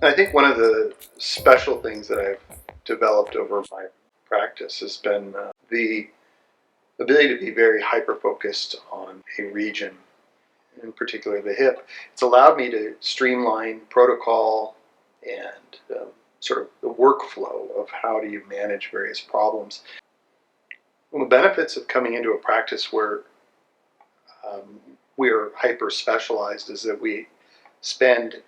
I think one of the special things that I've developed over my practice has been the ability to be very hyper focused on a region, in particular the hip. It's allowed me to streamline protocol and sort of the workflow of how do you manage various problems. One of the benefits of coming into a practice where we are hyper specialized is that we spend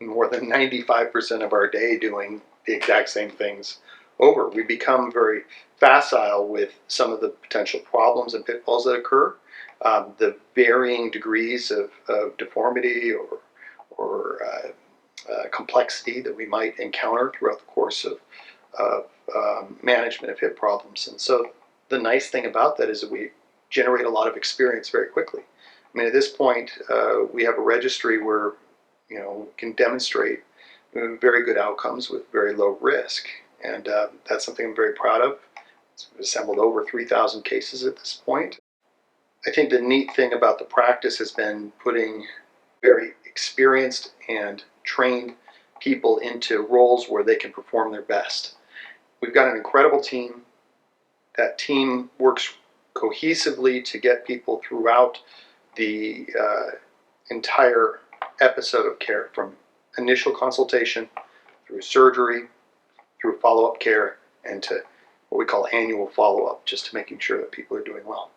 more than 95% of our day doing the exact same things over. We become very facile with some of the potential problems and pitfalls that occur, the varying degrees of deformity or complexity that we might encounter throughout the course of management of hip problems. And so the nice thing about that is that we generate a lot of experience very quickly. I mean, at this point, we have a registry where can demonstrate very good outcomes with very low risk, and that's something I'm very proud of. It's assembled over 3,000 cases at this point. I think the neat thing about the practice has been putting very experienced and trained people into roles where they can perform their best. We've got an incredible team. That team works cohesively to get people throughout the entire episode of care, from initial consultation through surgery, through follow-up care, and to what we call annual follow-up, just to making sure that people are doing well.